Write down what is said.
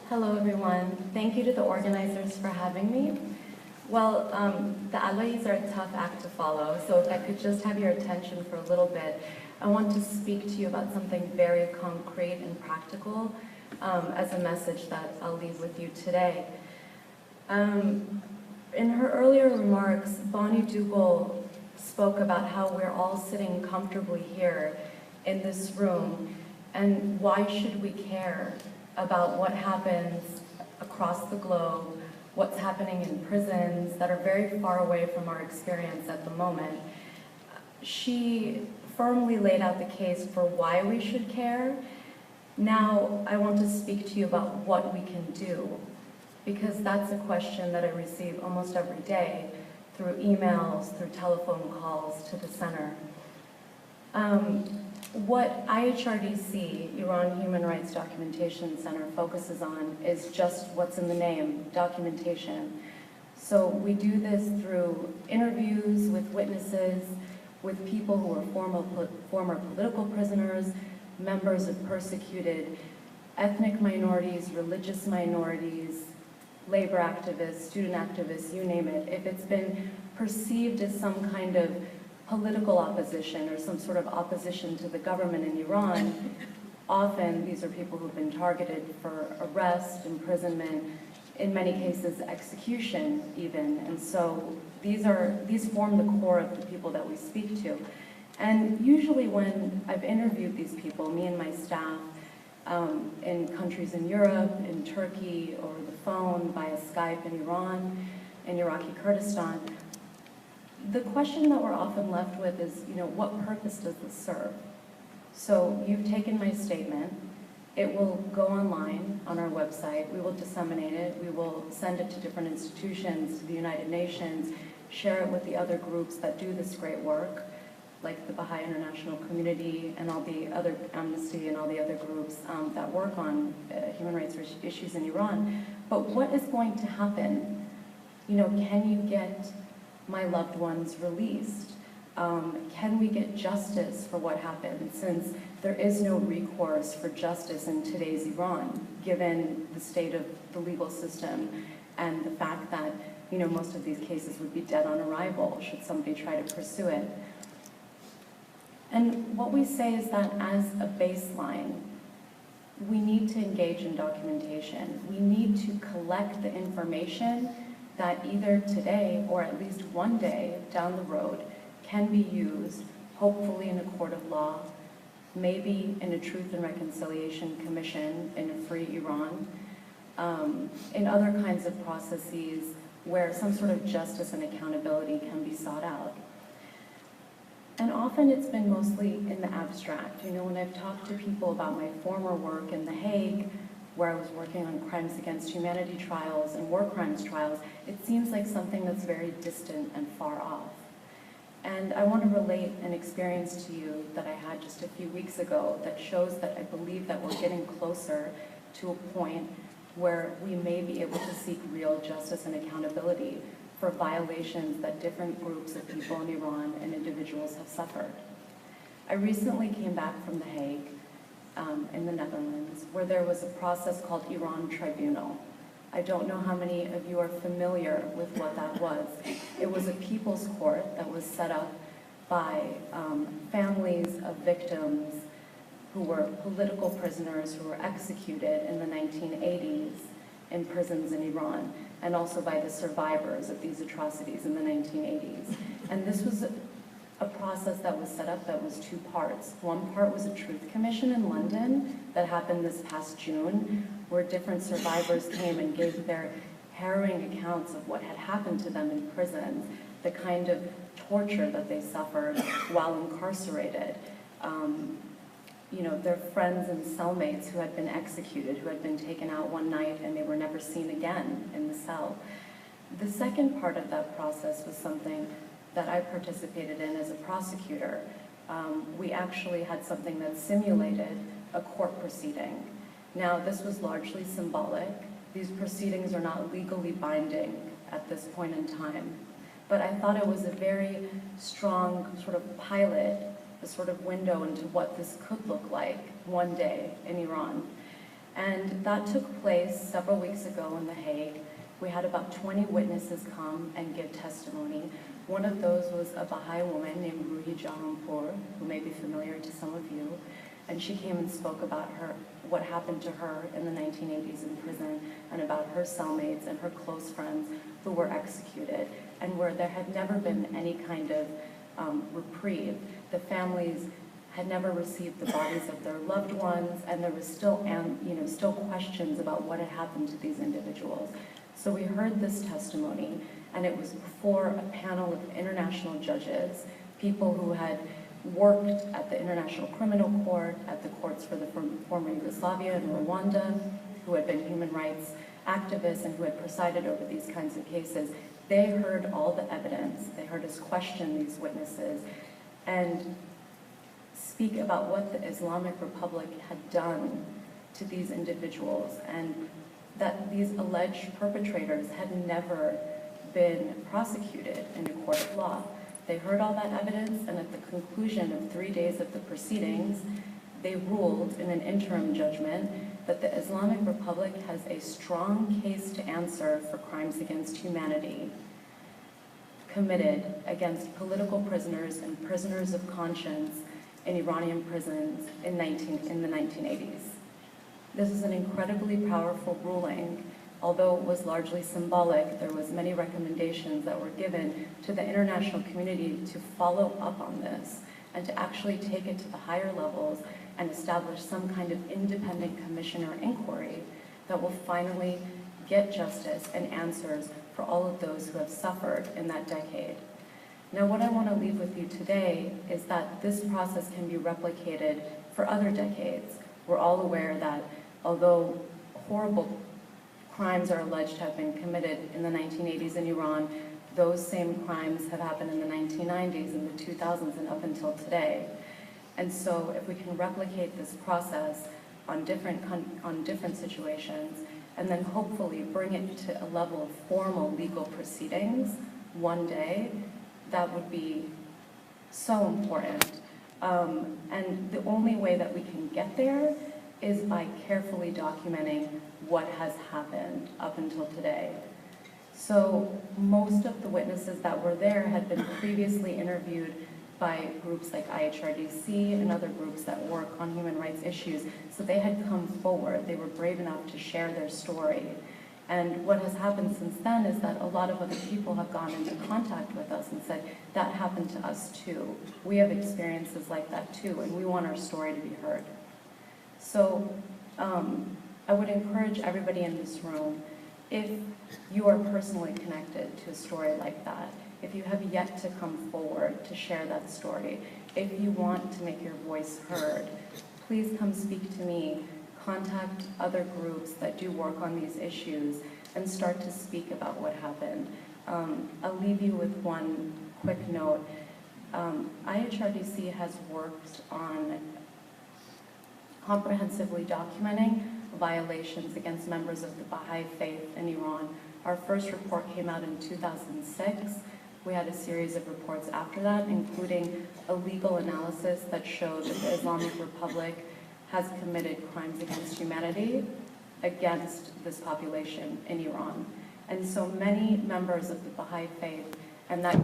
Hello, everyone. Thank you to the organizers for having me. Well, the Alais are a tough act to follow, so if I could just have your attention for a little bit, I want to speak to you about something very concrete and practical as a message that I'll leave with you today. In her earlier remarks, Bonnie Dougal spoke about how we're all sitting comfortably here in this room, and why should we care about what happens across the globe, what's happening in prisons that are very far away from our experience at the moment. She firmly laid out the case for why we should care. Now I want to speak to you about what we can do, because that's a question that I receive almost every day through emails, through telephone calls to the center. What IHRDC, Iran Human Rights Documentation Center, focuses on is just what's in the name, documentation. So we do this through interviews with witnesses, with people who are former political prisoners, members of persecuted ethnic minorities, religious minorities, labor activists, student activists, you name it. If it's been perceived as some kind of political opposition or some sort of opposition to the government in Iran, often these are people who've been targeted for arrest, imprisonment, in many cases execution even. And so these form the core of the people that we speak to. And usually when I've interviewed these people, me and my staff, in countries in Europe, in Turkey, over the phone, via Skype in Iran, in Iraqi Kurdistan, the question that we're often left with is, what purpose does this serve? So you've taken my statement. It will go online on our website. We will disseminate it. We will send it to different institutions, to the United Nations, share it with the other groups that do this great work, like the Baha'i International Community and all the other Amnesty and all the other groups that work on human rights issues in Iran. But what is going to happen? Can you get my loved ones released? Can we get justice for what happened, since there is no recourse for justice in today's Iran, given the state of the legal system and the fact that most of these cases would be dead on arrival should somebody try to pursue it. And what we say is that as a baseline, we need to engage in documentation. We need to collect the information that either today or at least one day down the road can be used, hopefully in a court of law, maybe in a Truth and Reconciliation Commission in a free Iran, in other kinds of processes where some sort of justice and accountability can be sought out. And often it's been mostly in the abstract. When I've talked to people about my former work in The Hague, where I was working on crimes against humanity trials and war crimes trials, it seems like something that's very distant and far off. And I want to relate an experience to you that I had just a few weeks ago that shows that I believe that we're getting closer to a point where we may be able to seek real justice and accountability for violations that different groups of people in Iran and individuals have suffered. I recently came back from The Hague in the Netherlands, where there was a process called Iran Tribunal. I don't know how many of you are familiar with what that was. It was a people's court that was set up by families of victims who were political prisoners who were executed in the 1980s in prisons in Iran, and also by the survivors of these atrocities in the 1980s. And this was a process that was set up that was two parts. One part was a truth commission in London that happened this past June, where different survivors came and gave their harrowing accounts of what had happened to them in prisons, the kind of torture that they suffered while incarcerated. Their friends and cellmates who had been executed, who had been taken out one night and they were never seen again in the cell. The second part of that process was something that I participated in as a prosecutor. We actually had something that simulated a court proceeding. Now, this was largely symbolic. These proceedings are not legally binding at this point in time. But I thought it was a very strong sort of pilot, a sort of window into what this could look like one day in Iran. And that took place several weeks ago in The Hague. We had about 20 witnesses come and give testimony. One of those was a Baha'i woman named Ruhi Jahanpur, who may be familiar to some of you. And she came and spoke about what happened to her in the 1980s in prison, and about her cellmates and her close friends who were executed, and where there had never been any kind of reprieve. The families had never received the bodies of their loved ones, and there was still questions about what had happened to these individuals. So we heard this testimony, and it was before a panel of international judges, people who had worked at the International Criminal Court, at the courts for the former Yugoslavia and Rwanda, who had been human rights activists and who had presided over these kinds of cases. They heard all the evidence. They heard us question these witnesses and speak about what the Islamic Republic had done to these individuals, and that these alleged perpetrators had never been prosecuted in a court of law. They heard all that evidence, and at the conclusion of 3 days of the proceedings, they ruled in an interim judgment that the Islamic Republic has a strong case to answer for crimes against humanity committed against political prisoners and prisoners of conscience in Iranian prisons in the 1980s. This is an incredibly powerful ruling. Although it was largely symbolic, there was many recommendations that were given to the international community to follow up on this and to actually take it to the higher levels and establish some kind of independent commission or inquiry that will finally get justice and answers for all of those who have suffered in that decade. Now, what I want to leave with you today is that this process can be replicated for other decades. We're all aware that although horrible crimes are alleged to have been committed in the 1980s in Iran, those same crimes have happened in the 1990s, in the 2000s, and up until today. And so if we can replicate this process on different situations, and then hopefully bring it to a level of formal legal proceedings one day, that would be so important. And the only way that we can get there is by carefully documenting what has happened up until today. So most of the witnesses that were there had been previously interviewed by groups like IHRDC and other groups that work on human rights issues. So they had come forward. They were brave enough to share their story. And what has happened since then is that a lot of other people have gone into contact with us and said, that happened to us too. We have experiences like that too, and we want our story to be heard. So I would encourage everybody in this room, if you are personally connected to a story like that, if you have yet to come forward to share that story, if you want to make your voice heard, please come speak to me, contact other groups that do work on these issues, and start to speak about what happened. I'll leave you with one quick note. IHRDC has worked on comprehensively documenting violations against members of the Baha'i faith in Iran. Our first report came out in 2006. We had a series of reports after that, including a legal analysis that showed that the Islamic Republic has committed crimes against humanity against this population in Iran. And so many members of the Baha'i faith and that